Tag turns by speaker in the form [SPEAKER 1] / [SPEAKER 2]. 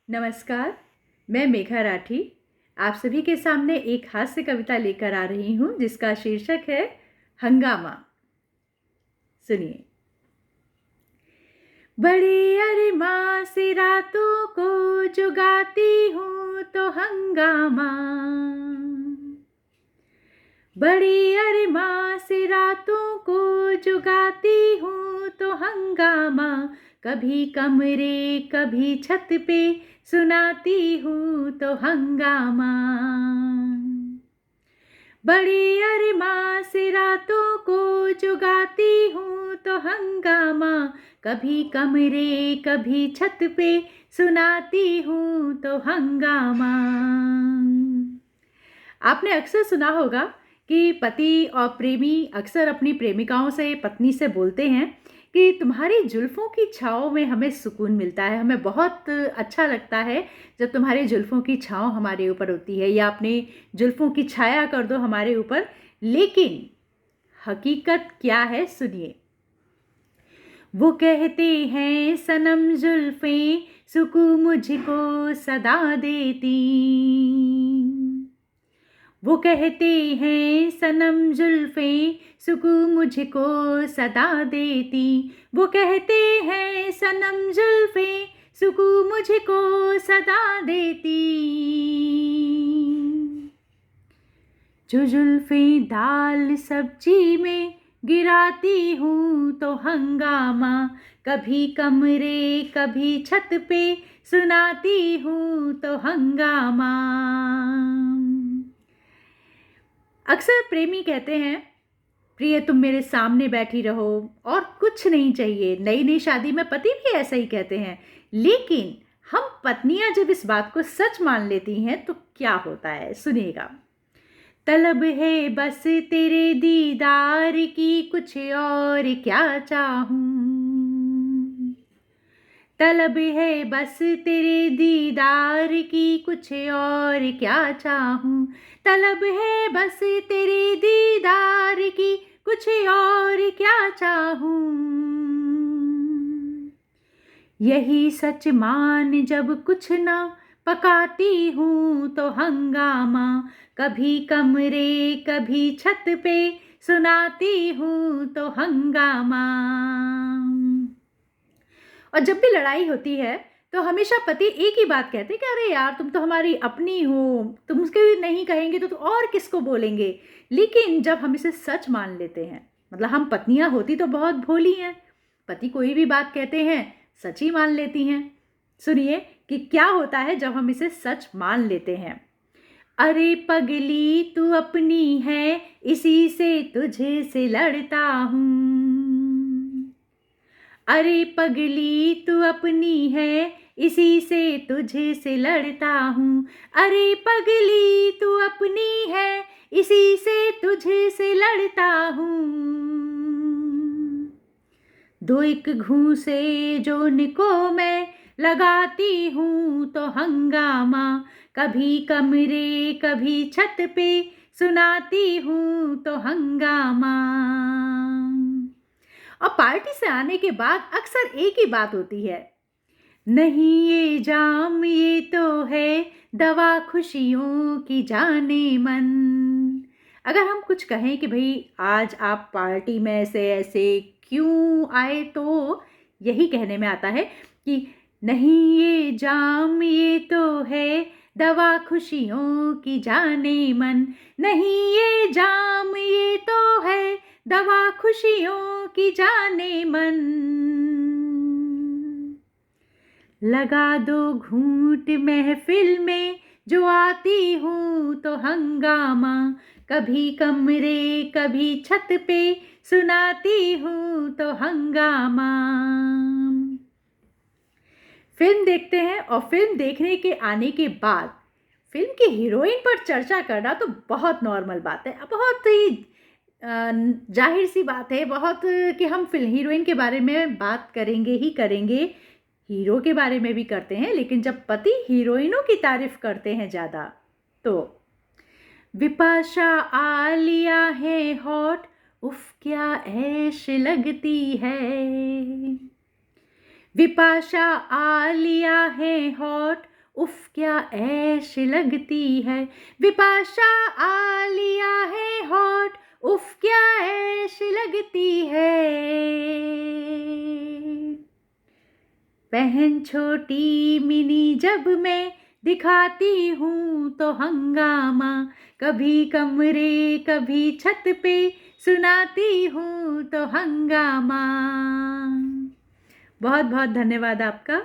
[SPEAKER 1] नमस्कार, मैं मेघा राठी आप सभी के सामने एक हास्य कविता लेकर आ रही हूँ जिसका शीर्षक है हंगामा। सुनिए। बड़े अरमां से रातों को जुगाती हूँ तो हंगामा, बड़ी अरमां से रातों को जुगाती हूँ तो हंगामा, कभी कमरे कभी छत पे सुनाती हूँ तो हंगामा। बड़ी अरमां से रातों को जुगाती हूँ तो हंगामा, कभी कमरे कभी छत पे सुनाती हूँ तो हंगामा। आपने अक्सर सुना होगा कि पति और प्रेमी अक्सर अपनी प्रेमिकाओं से, पत्नी से बोलते हैं कि तुम्हारी जुल्फ़ों की छाँव में हमें सुकून मिलता है, हमें बहुत अच्छा लगता है जब तुम्हारी जुल्फ़ों की छाँव हमारे ऊपर होती है, या अपनी जुल्फ़ों की छाया कर दो हमारे ऊपर। लेकिन हकीकत क्या है, सुनिए। वो कहते हैं सनम जुल्फ़ें सुकून मुझको सदा देती, वो कहते हैं सनम जुल्फ़ें सुकून मुझको सदा देती, वो कहते हैं सनम जुल्फ़ें सुकून मुझको सदा देती। जो जुल्फ़ें दाल सब्जी में गिराती हूँ तो हंगामा, कभी कमरे कभी छत पे सुनाती हूँ तो हंगामा। अक्सर प्रेमी कहते हैं प्रिय तुम मेरे सामने बैठी रहो और कुछ नहीं चाहिए। नई नई शादी में पति भी ऐसा ही कहते हैं। लेकिन हम पत्नियां जब इस बात को सच मान लेती हैं तो क्या होता है, सुनिएगा। तलब है बस तेरे दीदार की, कुछ और क्या चाहूं। तलब है बस तेरे दीदार की, कुछ और क्या चाहूं। तलब है बस तेरे दीदार की, कुछ और क्या चाहूं। यही सच मान जब कुछ ना पकाती हूँ तो हंगामा, कभी कमरे कभी छत पे सुनाती हूँ तो हंगामा। और जब भी लड़ाई होती है तो हमेशा पति एक ही बात कहते हैं कि अरे यार तुम तो हमारी अपनी हो, तुम उसके नहीं कहेंगे तो और किसको बोलेंगे। लेकिन जब हम इसे सच मान लेते हैं, मतलब हम पत्नियां होती तो बहुत भोली हैं, पति कोई भी बात कहते हैं सच ही मान लेती हैं। सुनिए कि क्या होता है जब हम इसे सच मान लेते हैं। अरे पगली तू अपनी है, इसी से तुझे से लड़ता हूँ। अरे पगली तू अपनी है, इसी से तुझे से लड़ता हूँ। अरे पगली तू अपनी है, इसी से तुझे से लड़ता हूँ। दो एक घूंसे जोन को मैं लगाती हूँ तो हंगामा, कभी कमरे कभी छत पे सुनाती हूँ तो हंगामा। और पार्टी से आने के बाद अक्सर एक ही बात होती है, नहीं ये जाम ये तो है दवा खुशियों की जाने मन। अगर हम कुछ कहें कि भाई आज आप पार्टी में ऐसे ऐसे क्यों आए, तो यही कहने में आता है कि नहीं ये जाम ये तो है दवा खुशियों की जाने मन। नहीं ये जाम ये तो है दवा खुशियों की जाने मन। लगा दो घूंट महफिल में जो आती हूँ तो हंगामा, कभी कमरे कभी छत पे सुनाती हूँ तो हंगामा। फिल्म देखते हैं और फिल्म देखने के आने के बाद फिल्म की हीरोइन पर चर्चा करना तो बहुत नॉर्मल बात है, बहुत ही जाहिर सी बात है, बहुत कि हम फिल्म हीरोइन के बारे में बात करेंगे ही करेंगे, हीरो के बारे में भी करते हैं। लेकिन जब पति हीरोइनों की तारीफ करते हैं ज़्यादा, तो विपाशा आलिया है हॉट, उफ क्या ऐश लगती है। विपाशा आलिया है हॉट, उफ क्या ऐश लगती है, विपाशा आलिया है हॉट, उफ क्या ऐश लगती है। पहन छोटी मिनी जब मैं दिखाती हूँ तो हंगामा, कभी कमरे कभी छत पे सुनाती हूँ तो हंगामा। बहुत बहुत धन्यवाद आपका।